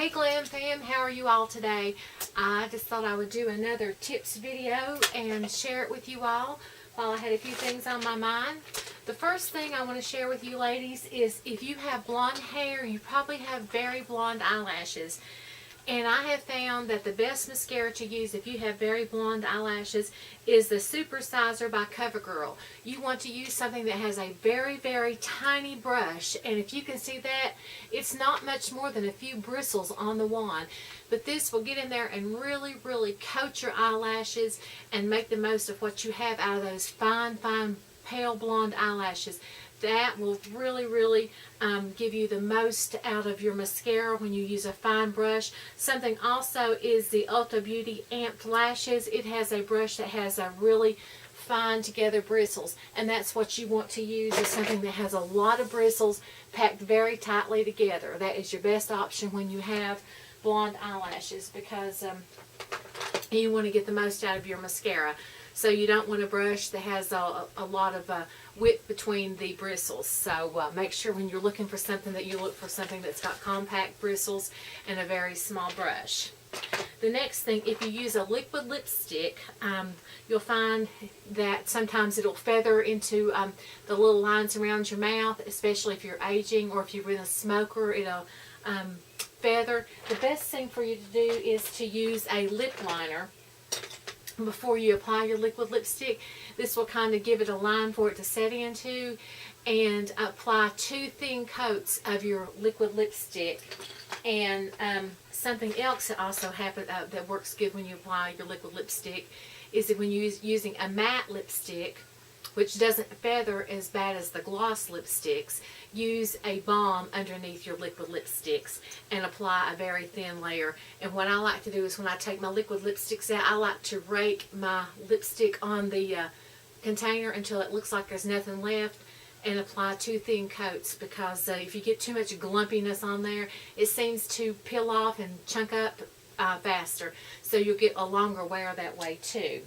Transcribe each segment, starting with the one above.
Hey Glam fam, how are you all today? I just thought I would do another tips video and share it with you all while I had a few things on my mind. The first thing I want to share with you ladies is if you have blonde hair, you probably have very blonde eyelashes. And I have found that the best mascara to use if you have very blonde eyelashes is the Super Sizer by CoverGirl. You want to use something that has a very, very tiny brush. And if you can see that, it's not much more than a few bristles on the wand. But this will get in there and really, really coat your eyelashes and make the most of what you have out of those fine, fine, pale blonde eyelashes. That will really, really give you the most out of your mascara when you use a fine brush. Something also is the Ulta Beauty Amped Lashes. It has a brush that has a really fine together bristles, and that's what you want to use, is something that has a lot of bristles packed very tightly together. That is your best option when you have blonde eyelashes, because you want to get the most out of your mascara. So you don't want a brush that has a lot of width between the bristles. So make sure when you're looking for something that you look for something that's got compact bristles and a very small brush. The next thing, if you use a liquid lipstick, you'll find that sometimes it'll feather into the little lines around your mouth, especially if you're aging or if you've been a smoker, it'll feather. The best thing for you to do is to use a lip liner before you apply your liquid lipstick. This will kind of give it a line for it to set into, and apply 2 thin coats of your liquid lipstick. And something else that also happens that works good when you apply your liquid lipstick is that when you're using a matte lipstick, which doesn't feather as bad as the gloss lipsticks, use a balm underneath your liquid lipsticks and apply a very thin layer. And what I like to do is when I take my liquid lipsticks out, I like to rake my lipstick on the container until it looks like there's nothing left, and apply 2 thin coats, because if you get too much glumpiness on there, it seems to peel off and chunk up faster. So you'll get a longer wear that way too.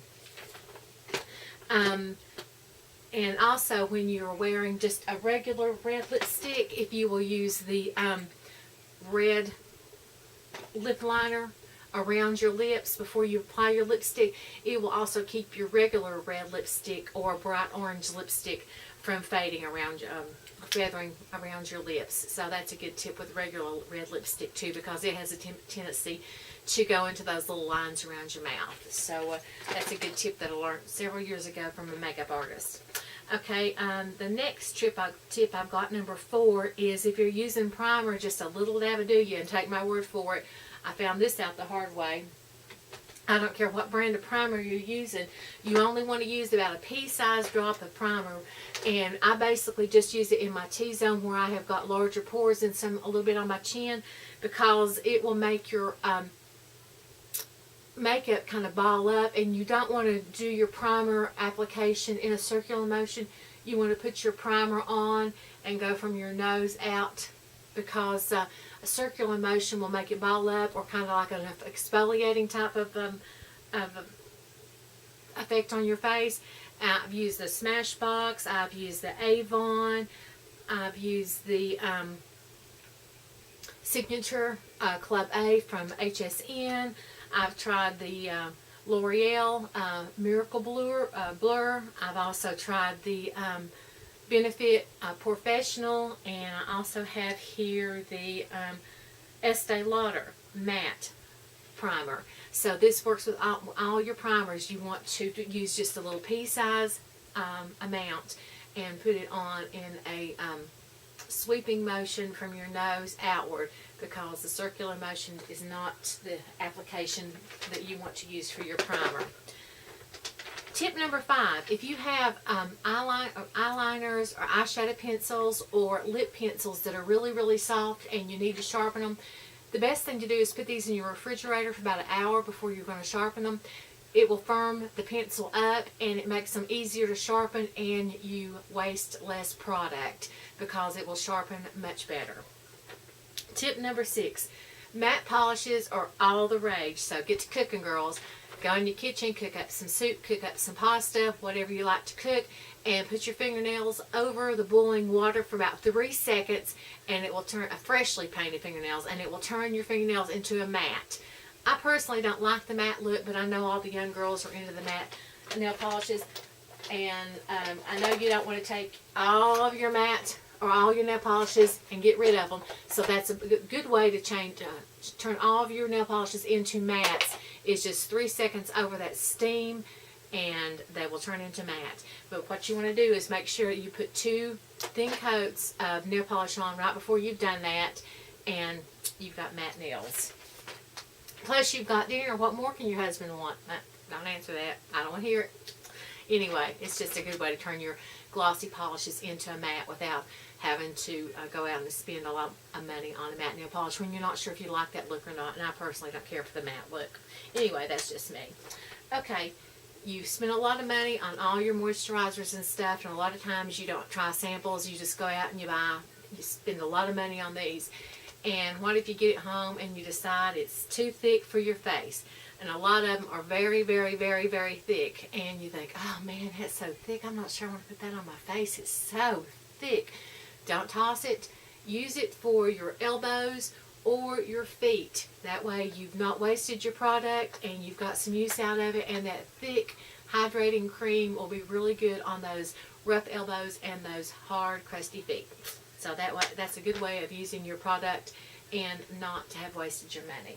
And also, when you're wearing just a regular red lipstick, if you will use the red lip liner around your lips before you apply your lipstick, it will also keep your regular red lipstick or bright orange lipstick from fading around, feathering around your lips. So that's a good tip with regular red lipstick too, because it has a tendency to go into those little lines around your mouth. So that's a good tip that I learned several years ago from a makeup artist. Okay, the next tip I've got, number 4, is if you're using primer, just a little dab will do you, and take my word for it, I found this out the hard way. I don't care what brand of primer you're using, you only want to use about a pea-sized drop of primer, and I basically just use it in my T-zone where I have got larger pores, and a little bit on my chin, because it will make your makeup kind of ball up, and you don't want to do your primer application in a circular motion. You want to put your primer on and go from your nose out, because a circular motion will make it ball up, or kind of like an exfoliating type of effect on your face. I've used the Smashbox, I've used the Avon, I've used the Signature Club A from HSN. I've tried the L'Oreal Miracle Blur. I've also tried the Benefit Professional, and I also have here the Estee Lauder Matte Primer. So this works with all your primers. You want to use just a little pea-size amount and put it on in a sweeping motion from your nose outward, because the circular motion is not the application that you want to use for your primer. Tip number 5, if you have eyeliners or eyeshadow pencils or lip pencils that are really, really soft and you need to sharpen them, the best thing to do is put these in your refrigerator for about an hour before you're going to sharpen them. It will firm the pencil up, and it makes them easier to sharpen, and you waste less product because it will sharpen much better. Tip number 6, Matte polishes are all the rage, so get to cooking, girls. Go in your kitchen, cook up some soup, cook up some pasta, whatever you like to cook, and put your fingernails over the boiling water for about 3 seconds, and it will turn, freshly painted fingernails, and it will turn your fingernails into a matte. I personally don't like the matte look, but I know all the young girls are into the matte nail polishes, and I know you don't want to take all of your matte or all your nail polishes and get rid of them, so that's a good way to turn all of your nail polishes into mattes. Is just 3 seconds over that steam, and they will turn into matte. But what you want to do is make sure you put 2 thin coats of nail polish on right before you've done that, and you've got matte nails. Plus you've got dinner. What more can your husband want? Don't answer that. I don't want to hear it. Anyway, it's just a good way to turn your glossy polishes into a matte without having to go out and spend a lot of money on a matte nail polish when you're not sure if you like that look or not. And I personally don't care for the matte look. Anyway, that's just me. Okay, you spend a lot of money on all your moisturizers and stuff, and a lot of times you don't try samples. You just go out and you spend a lot of money on these. And what if you get it home and you decide it's too thick for your face? And a lot of them are very, very, very, very thick. And you think, oh man, that's so thick. I'm not sure I want to put that on my face. It's so thick. Don't toss it. Use it for your elbows or your feet. That way you've not wasted your product and you've got some use out of it. And that thick, hydrating cream will be really good on those rough elbows and those hard, crusty feet. So that's a good way of using your product and not to have wasted your money.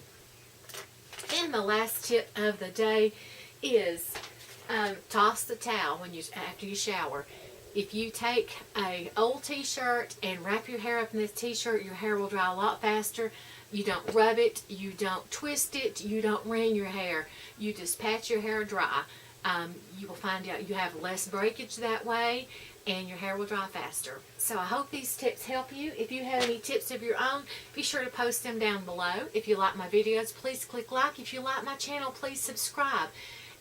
And the last tip of the day is toss the towel after you shower. If you take an old t-shirt and wrap your hair up in this t-shirt, your hair will dry a lot faster. You don't rub it, you don't twist it, you don't wring your hair. You just pat your hair dry. You will find out you have less breakage that way, and your hair will dry faster. So I hope these tips help you. If you have any tips of your own, be sure to post them down below. If you like my videos, please click like. If you like my channel, please subscribe.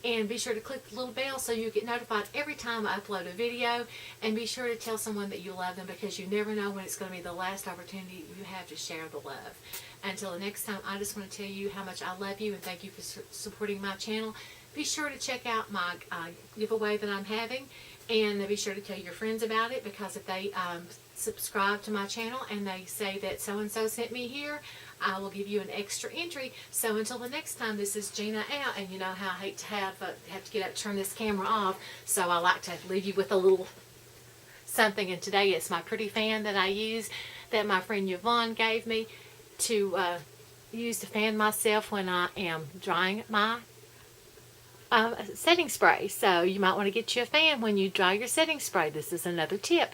And be sure to click the little bell so you get notified every time I upload a video. And be sure to tell someone that you love them, because you never know when it's going to be the last opportunity you have to share the love. Until the next time, I just want to tell you how much I love you and thank you for supporting my channel. Be sure to check out my giveaway that I'm having. And be sure to tell your friends about it, because if they subscribe to my channel and they say that so-and-so sent me here, I will give you an extra entry. So until the next time, this is Gina out. And you know how I hate to have to get up and turn this camera off. So I like to leave you with a little something. And today it's my pretty fan that I use, that my friend Yvonne gave me to use to fan myself when I am drying my setting spray. So you might want to get you a fan when you dry your setting spray. This is another tip.